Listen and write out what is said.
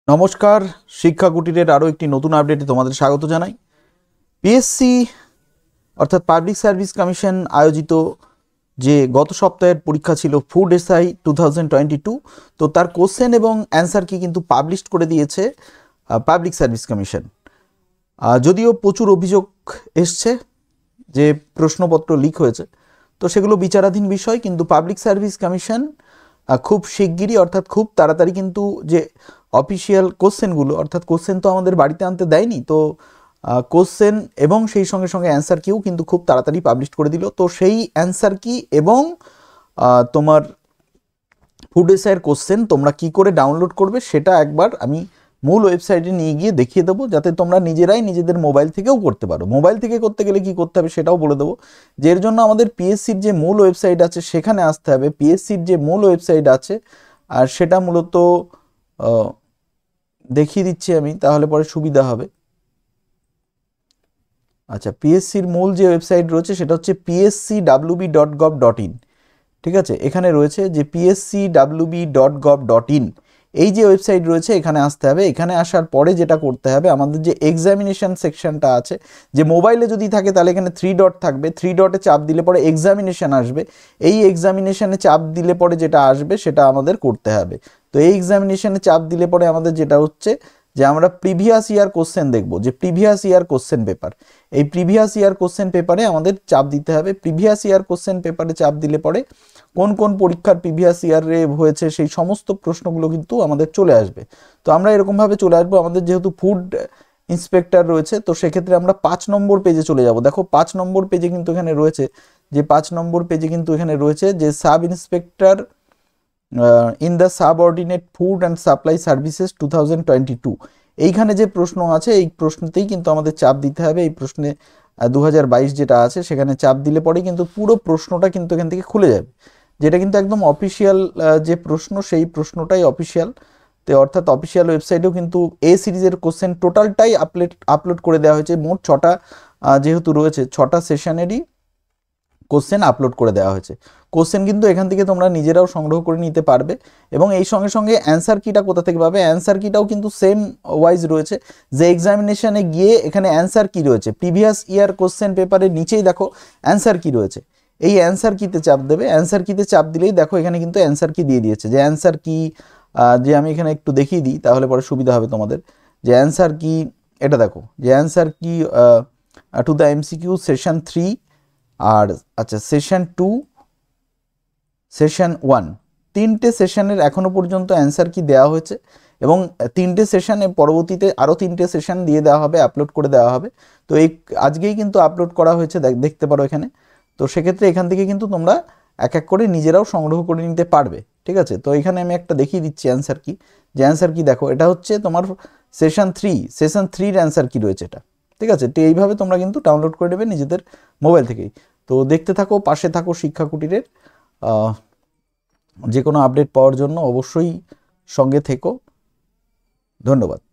নমস্কার, শিক্ষা কুটিরের আরও একটি নতুন আপডেটে তোমাদের স্বাগত জানাই। পিএসসি অর্থাৎ পাবলিক সার্ভিস কমিশন আয়োজিত যে গত সপ্তাহের পরীক্ষা ছিল ফুড এসআই 2022, তো তার কোশ্চেন এবং অ্যান্সার কি কিন্তু পাবলিশ করে দিয়েছে পাবলিক সার্ভিস কমিশন। যদিও প্রচুর অভিযোগ এসছে যে প্রশ্নপত্র লিক হয়েছে, তো সেগুলো বিচারাধীন বিষয়, কিন্তু পাবলিক সার্ভিস কমিশন খুব শিগগিরই অর্থাৎ খুব তাড়াতাড়ি কিন্তু যে অফিসিয়াল কোশ্চেনগুলো, অর্থাৎ কোশ্চেন তো আমাদের বাড়িতে আনতে দেয়নি, তো কোশ্চেন এবং সেই সঙ্গে সঙ্গে অ্যান্সার কিও কিন্তু খুব তাড়াতাড়ি পাবলিশ করে দিল। তো সেই অ্যান্সার কি এবং তোমার ফুড এসআইয়ের কোশ্চেন তোমরা কি করে ডাউনলোড করবে সেটা একবার আমি মূল ওয়েবসাইটে নিয়ে গিয়ে দেখিয়ে দেবো, যাতে তোমরা নিজেরাই নিজেদের মোবাইল থেকেও করতে পারো। মোবাইল থেকে করতে গেলে কি করতে হবে সেটাও বলে দেবো, যে এর জন্য আমাদের পিএসসির যে মূল ওয়েবসাইট আছে সেখানে আসতে হবে। পিএসসির যে মূল ওয়েবসাইট আছে আর সেটা মূলত দেখিয়ে দিচ্ছি আমি, তাহলে পরে সুবিধা হবে। আচ্ছা, পিএসসির মূল যে ওয়েবসাইট রয়েছে সেটা হচ্ছে pscwb.gov.in। ঠিক আছে, এখানে রয়েছে যে pscwb.gov.in, এই যে ওয়েবসাইট রয়েছে এখানে আসতে হবে। এখানে আসার পরে যেটা করতে হবে, আমাদের যে এক্সামিনেশন সেকশনটা আছে, যে মোবাইলে যদি থাকে তাহলে এখানে 3 ডট থাকবে, 3 ডটে চাপ দিলে পরে এক্সামিনেশন আসবে। এই এক্সামিনেশনে চাপ দিলে পরে যেটা আসবে সেটা আমাদের করতে হবে। তো এই এক্সামিনেশনে চাপ দিলে পরে আমাদের যেটা হচ্ছে যে আমরা প্রিভিয়াস ইয়ার কোশ্চেন দেখব, যে প্রিভিয়াস ইয়ার কোশ্চেন পেপার, এই প্রিভিয়াস ইয়ার কোশ্চেন পেপারে আমাদের চাপ দিতে হবে। প্রিভিয়াস ইয়ার কোশ্চেন পেপারে চাপ দিলে পরে কোন কোন পরীক্ষার প্রিভিয়াস ইয়ারে হয়েছে সেই সমস্ত প্রশ্নগুলো কিন্তু আমাদের চলে আসবে। তো আমরা এরকমভাবে চলে আসবো, আমাদের যেহেতু ফুড ইন্সপেক্টর রয়েছে তো সেক্ষেত্রে আমরা 5 নম্বর পেজে চলে যাব। দেখো 5 নম্বর পেজে কিন্তু এখানে রয়েছে, যে 5 নম্বর পেজে কিন্তু এখানে রয়েছে যে sub inspector in the subordinate food and supply services 2022, এইখানে যে প্রশ্ন আছে এই প্রশ্নতেই কিন্তু আমাদের চাপ দিতে হবে। এই প্রশ্নে 2022 যেটা আছে সেখানে চাপ দিলে পরে কিন্তু পুরো প্রশ্নটা কিন্তু এখান থেকে খুলে যাবে, যেটা কিন্তু একদম অফিসিয়াল যে প্রশ্ন সেই প্রশ্নটাই অফিসিয়াল। তো অর্থাৎ অফিসিয়াল ওয়েবসাইটেও কিন্তু এ সিরিজের কোশ্চেন টোটালটাই আপলোড করে দেওয়া হয়েছে। মোট 6টা যেহেতু রয়েছে 6টা সেশনেরই কোশ্চেন আপলোড করে দেওয়া হয়েছে। কোশ্চেন কিন্তু এখান থেকে তোমরা নিজেরাও সংগ্রহ করে নিতে পারবে, এবং এই সঙ্গে সঙ্গে অ্যান্সার কিটা কোথা থেকে পাবে, অ্যান্সার কিটাও কিন্তু সেম ওয়াইজ রয়েছে, যে এক্সামিনেশনে গিয়ে এখানে অ্যান্সার কি রয়েছে প্রিভিয়াস ইয়ার কোশ্চেন পেপারের নিচেই দেখো অ্যান্সার কি রয়েছে, এই অ্যান্সার কিতে চাপ দেবে। অ্যান্সার কিতে চাপ দিলেই দেখো এখানে কিন্তু অ্যান্সার কি দিয়ে দিয়েছে, যে অ্যান্সার কি, যে আমি এখানে একটু দেখিয়ে দিই তাহলে পরে সুবিধা হবে তোমাদের। যে অ্যান্সার কি এটা দেখো, যে অ্যান্সার কি টু দ্য এমসিকিউ সেশন 3, আর আচ্ছা সেশন 2, সেশন 1, 3টে সেশনের এখনো পর্যন্ত অ্যান্সার কি দেওয়া হয়েছে, এবং 3টে সেশনে পরবর্তীতে আরও 3টে সেশন দিয়ে দেওয়া হবে, আপলোড করে দেওয়া হবে। তো এই আজকেই কিন্তু আপলোড করা হয়েছে, দেখতে পারো এখানে। তো সেক্ষেত্রে এখান থেকে কিন্তু তোমরা এক এক করে নিজেরাও সংগ্রহ করে নিতে পারবে। ঠিক আছে, তো এখানে আমি একটা দেখিয়ে দিচ্ছি অ্যান্সার কি, যে অ্যান্সার কি দেখো এটা হচ্ছে তোমার সেশন 3 অ্যান্সার কি রয়েছে এটা। ঠিক আছে, তো এইভাবে তোমরা কিন্তু ডাউনলোড করে নেবে নিজেদের মোবাইল থেকেই। তো দেখতে থাকো, পাশে থাকো শিক্ষা কুটিরের। যে কোনো আপডেট পাওয়ার জন্য অবশ্যই সঙ্গে থেকো। ধন্যবাদ।